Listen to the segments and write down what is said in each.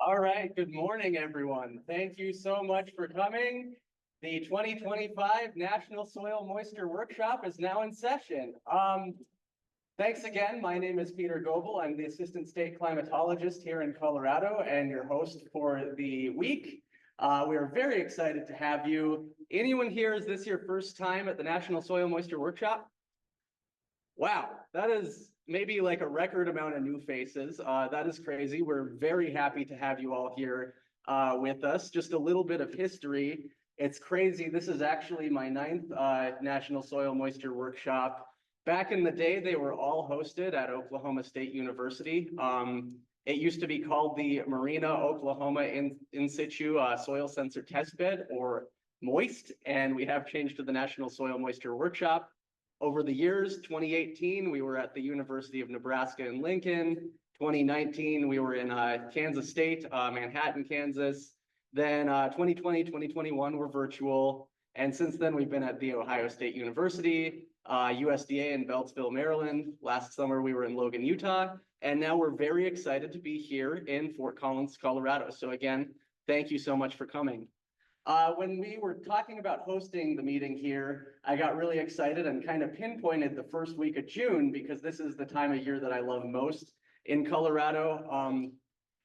All right, good morning, everyone. Thank you so much for coming. The 2025 National Soil Moisture Workshop is now in session. Thanks again. My name is Peter Goble. I'm the Assistant State Climatologist here in Colorado and your host for the week. We are very excited to have you. Anyone here, is this your first time at the National Soil Moisture Workshop? Wow, that is maybe like a record amount of new faces. That is crazy. We're very happy to have you all here with us. Just a little bit of history. It's crazy. This is actually my 9th National Soil Moisture Workshop. Back in the day, they were all hosted at Oklahoma State University. It used to be called the Marina Oklahoma in situ Soil Sensor Testbed, or MOIST, and we have changed to the National Soil Moisture Workshop. Over the years, 2018, we were at the University of Nebraska in Lincoln. 2019, we were in Kansas State, Manhattan, Kansas. Then 2020, 2021 were virtual. And since then, we've been at The Ohio State University, USDA in Beltsville, Maryland. Last summer, we were in Logan, Utah. And now we're very excited to be here in Fort Collins, Colorado. So again, thank you so much for coming. When we were talking about hosting the meeting here, I got really excited and kind of pinpointed the first week of June because this is the time of year that I love most in Colorado.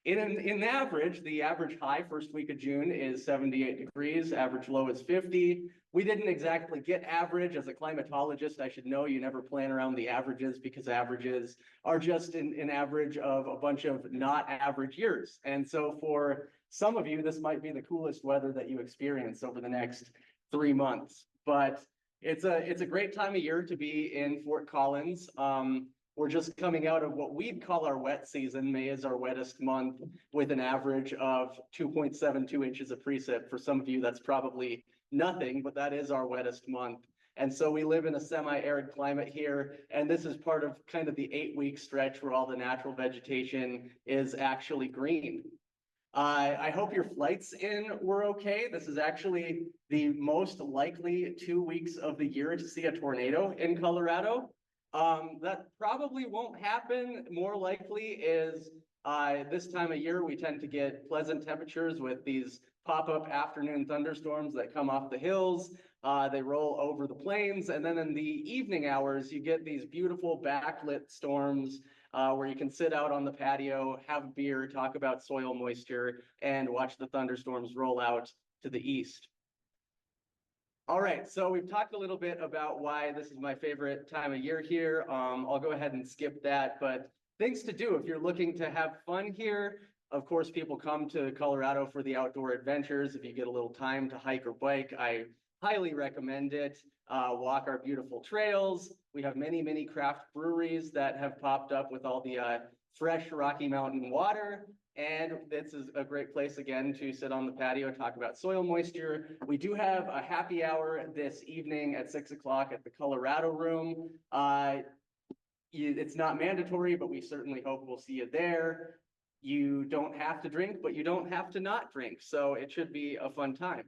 In average, the average high first week of June is 78 degrees, average low is 50. We didn't exactly get average. As a climatologist, I should know you never plan around the averages because averages are just an average of a bunch of not average years. And so for some of you, this might be the coolest weather that you experience over the next 3 months. But it's a great time of year to be in Fort Collins. We're just coming out of what we'd call our wet season. May is our wettest month with an average of 2.72 inches of precip. For some of you, that's probably nothing, but that is our wettest month. And so we live in a semi-arid climate here, and this is part of kind of the 8-week stretch where all the natural vegetation is actually green. I hope your flights in were okay. This is actually the most likely 2 weeks of the year to see a tornado in Colorado. That probably won't happen. More likely is this time of year, we tend to get pleasant temperatures with these pop-up afternoon thunderstorms that come off the hills. They roll over the plains. And then in the evening hours, you get these beautiful backlit storms where you can sit out on the patio, have a beer, talk about soil moisture, and watch the thunderstorms roll out to the east. All right, so we've talked a little bit about why this is my favorite time of year here. I'll go ahead and skip that, but things to do if you're looking to have fun here. Of course, people come to Colorado for the outdoor adventures. If you get a little time to hike or bike, I highly recommend it. Walk our beautiful trails. We have many, many craft breweries that have popped up with all the fresh Rocky Mountain water. And this is a great place, again, to sit on the patio and talk about soil moisture. We do have a happy hour this evening at 6 o'clock at the Colorado Room. It's not mandatory, but we certainly hope we'll see you there. You don't have to drink, but you don't have to not drink. So it should be a fun time.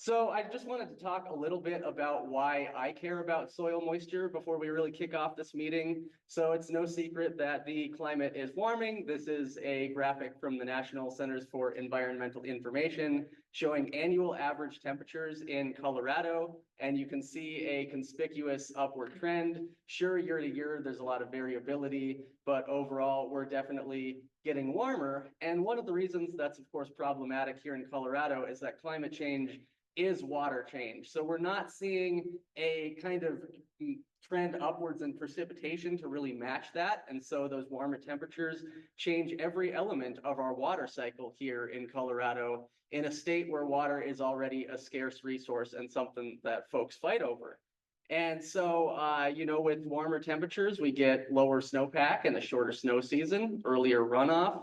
So I just wanted to talk a little bit about why I care about soil moisture before we really kick off this meeting. So it's no secret that the climate is warming. This is a graphic from the National Centers for Environmental Information showing annual average temperatures in Colorado. And you can see a conspicuous upward trend. Sure, year to year, there's a lot of variability, but overall, we're definitely getting warmer. And one of the reasons that's, of course, problematic here in Colorado is that climate change is water change. So we're not seeing a kind of trend upwards in precipitation to really match that. And so those warmer temperatures change every element of our water cycle here in Colorado, in a state where water is already a scarce resource and something that folks fight over. And so, with warmer temperatures, we get lower snowpack and a shorter snow season, earlier runoff.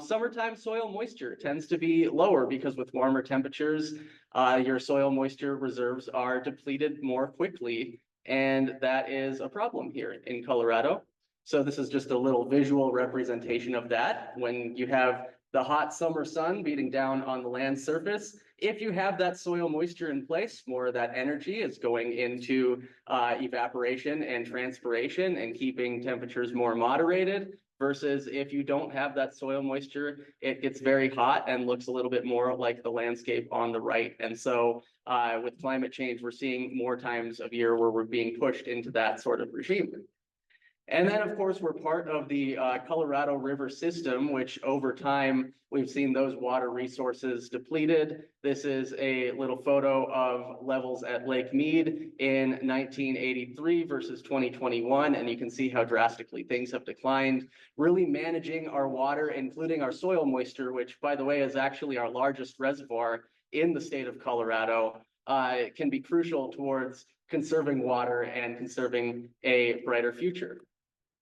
Summertime soil moisture tends to be lower because with warmer temperatures, your soil moisture reserves are depleted more quickly, and that is a problem here in Colorado. So this is just a little visual representation of that. When you have the hot summer sun beating down on the land surface, if you have that soil moisture in place, more of that energy is going into evaporation and transpiration and keeping temperatures more moderated. versus if you don't have that soil moisture, it gets very hot and looks a little bit more like the landscape on the right. And so with climate change, we're seeing more times of year where we're being pushed into that sort of regime. And then, of course, we're part of the Colorado River system, which over time, we've seen those water resources depleted. This is a little photo of levels at Lake Mead in 1983 versus 2021, and you can see how drastically things have declined. Really managing our water, including our soil moisture, which, by the way, is actually our largest reservoir in the state of Colorado, can be crucial towards conserving water and conserving a brighter future.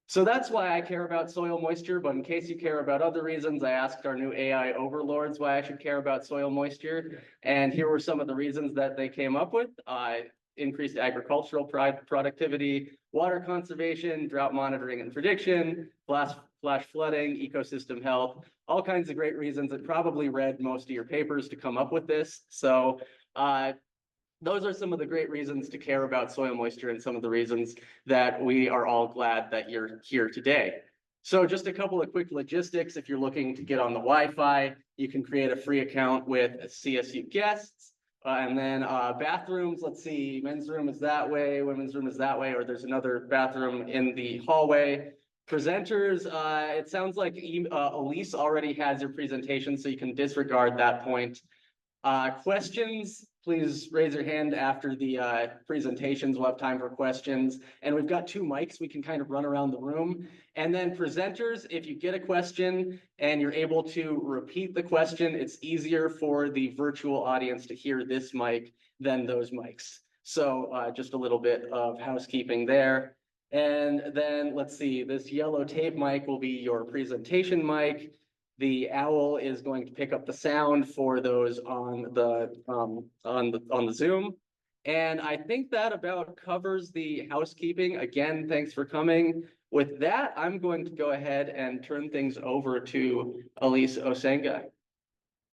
So that's why I care about soil moisture, but in case you care about other reasons, I asked our new AI overlords why I should care about soil moisture. And here were some of the reasons that they came up with. Increased agricultural productivity, water conservation, drought monitoring and prediction, flash flooding, ecosystem health, all kinds of great reasons. It probably read most of your papers to come up with this. So those are some of the great reasons to care about soil moisture and some of the reasons that we are all glad that you're here today. So just a couple of quick logistics. If you're looking to get on the Wi-Fi, you can create a free account with CSU guests. And then bathrooms, let's see, men's room is that way, women's room is that way, or there's another bathroom in the hallway. Presenters, it sounds like Elise already has your presentation, so you can disregard that point. Questions, please raise your hand after the presentations. We'll have time for questions. And we've got 2 mics. We can kind of run around the room. And then presenters, if you get a question and you're able to repeat the question, it's easier for the virtual audience to hear this mic than those mics. So just a little bit of housekeeping there. And then let's see, this yellow tape mic will be your presentation mic. The owl is going to pick up the sound for those on the Zoom. And I think that about covers the housekeeping. Again, thanks for coming. With that, I'm going to go ahead and turn things over to Elise Osenga.